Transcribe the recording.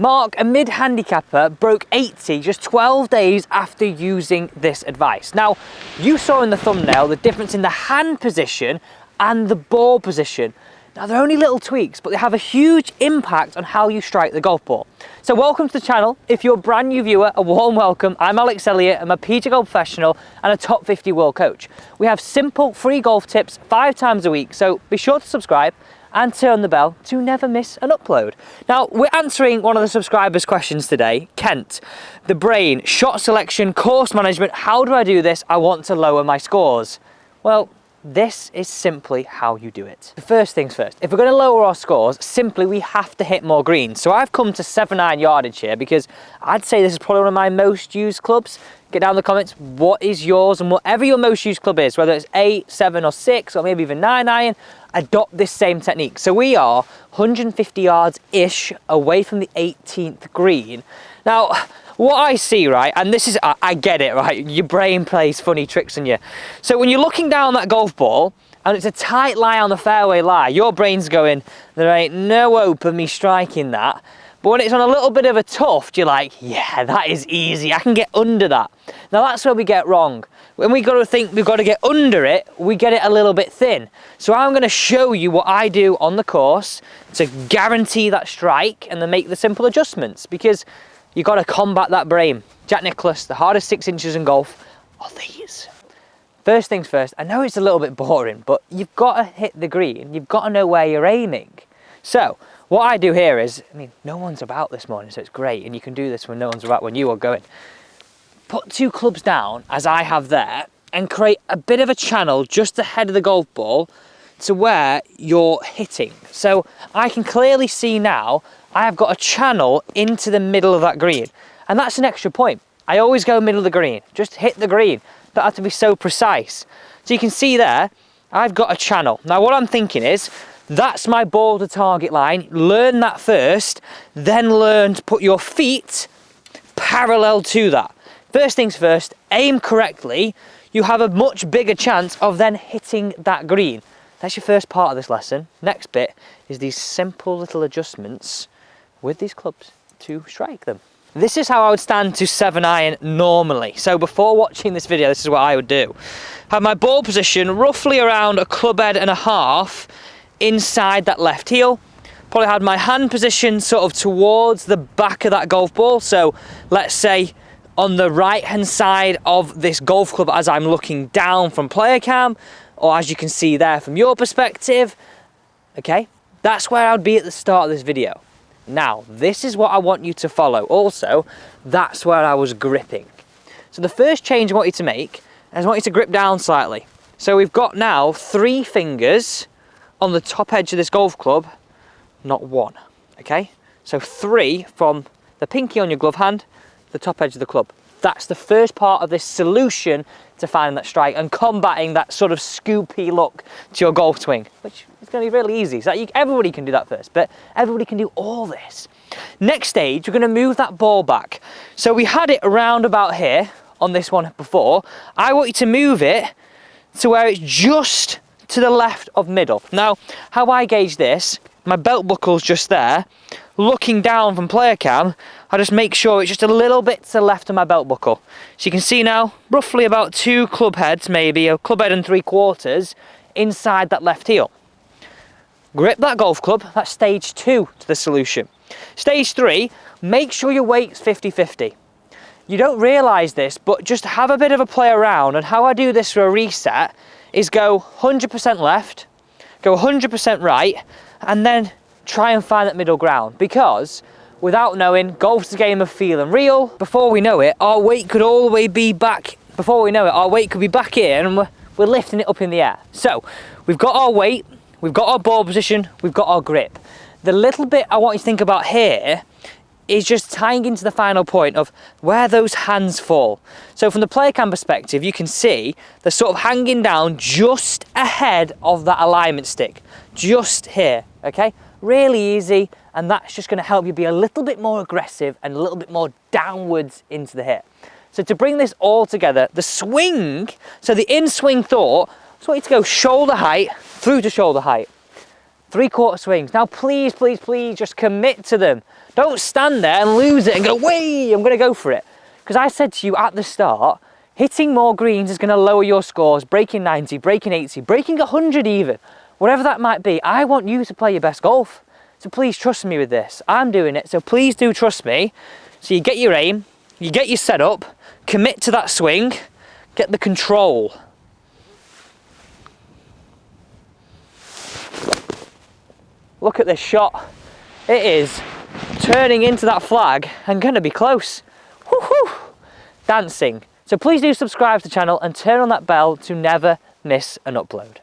Mark, a mid-handicapper, broke 80 just 12 days after using this advice. Now, you saw in the thumbnail the difference in the hand position and the ball position. Now, they're only little tweaks, but they have a huge impact on how you strike the golf ball. So welcome to the channel. If you're a brand new viewer, a warm welcome. I'm Alex Elliott. I'm a PGA Golf professional and a top 50 world coach. We have simple free golf tips 5 times a week, so be sure to subscribe and turn the bell to never miss an upload. Now, we're answering one of the subscribers' questions today. Kent, the brain, shot selection, course management. How do I do this? I want to lower my scores. Well, this is simply how you do it. The first things first, if we're going to lower our scores, simply we have to hit more greens. So I've come to 7-iron yardage here because I'd say this is probably one of my most used clubs. Get down in the comments, what is yours, and whatever your most used club is, whether it's 8, 7 or 6 or maybe even 9-iron, adopt this same technique. So we are 150 yards-ish away from the 18th green. Now, what I see, right, and this is, I get it, right, your brain plays funny tricks on you. So when you're looking down that golf ball, and it's a tight lie on the fairway lie, your brain's going, there ain't no hope of me striking that. But when it's on a little bit of a tuft, you're like, yeah, that is easy, I can get under that. Now that's where we get wrong. When we got to think we've got to get under it, we get it a little bit thin. So I'm going to show you what I do on the course to guarantee that strike and then make the simple adjustments, because you've got to combat that brain. Jack Nicklaus, the hardest 6 inches in golf are these. First things first, I know it's a little bit boring, but you've got to hit the green. You've got to know where you're aiming. So what I do here is, I mean, no one's about this morning, so it's great. And you can do this when no one's about, when you are going. Put 2 clubs down, as I have there, and create a bit of a channel just ahead of the golf ball to where you're hitting. So I can clearly see now I have got a channel into the middle of that green. And that's an extra point. I always go middle of the green. Just hit the green. Don't have to be so precise. So you can see there, I've got a channel. Now what I'm thinking is, that's my ball to target line. Learn that first, then learn to put your feet parallel to that. First things first, aim correctly. You have a much bigger chance of then hitting that green. That's your first part of this lesson. Next bit is these simple little adjustments with these clubs to strike them. This is how I would stand to 7-iron normally. So before watching this video, this is what I would do. Have my ball position roughly around a club head and a half inside that left heel. Probably had my hand position sort of towards the back of that golf ball. So let's say on the right hand side of this golf club as I'm looking down from player cam, or as you can see there from your perspective. Okay, that's where I'd be at the start of this video. Now, this is what I want you to follow. Also, that's where I was gripping. So the first change I want you to make is I want you to grip down slightly. So we've got now 3 fingers on the top edge of this golf club, not 1, okay? So 3 from the pinky on your glove hand, the top edge of the club. That's the first part of this solution to finding that strike and combating that sort of scoopy look to your golf swing, which is going to be really easy. So everybody can do that first, but everybody can do all this. Next stage, we're going to move that ball back. So we had it around about here on this one before. I want you to move it to where it's just to the left of middle. Now, how I gauge this, my belt buckle's just there. Looking down from player cam, I just make sure it's just a little bit to the left of my belt buckle. So you can see now, roughly about 2 club heads, maybe a club head and 3/4 inside that left heel. Grip that golf club, that's stage 2 to the solution. Stage 3, make sure your weight's 50-50. You don't realise this, but just have a bit of a play around, and how I do this for a reset is go 100% left, go 100% right, and then try and find that middle ground, because without knowing, golf's a game of feel and real. Before we know it, our weight could all the way be back. Before we know it, our weight could be back here and we're lifting it up in the air. So we've got our weight, we've got our ball position, we've got our grip. The little bit I want you to think about here is just tying into the final point of where those hands fall. So from the player cam perspective, you can see they're sort of hanging down just ahead of that alignment stick, just here, okay? Really easy, and that's just going to help you be a little bit more aggressive and a little bit more downwards into the hit. So to bring this all together, the swing, so the in-swing thought, I just want you to go shoulder height through to shoulder height. 3/4 swings. Now please, please, please just commit to them. Don't stand there and lose it and go, "Way, I'm gonna go for it." Because I said to you at the start, hitting more greens is gonna lower your scores, breaking 90, breaking 80, breaking 100 even. Whatever that might be, I want you to play your best golf. So please trust me with this. I'm doing it, so please do trust me. So you get your aim, you get your setup, commit to that swing, get the control. Look at this shot. It is turning into that flag and gonna be close. Woo-hoo! Dancing. So please do subscribe to the channel and turn on that bell to never miss an upload.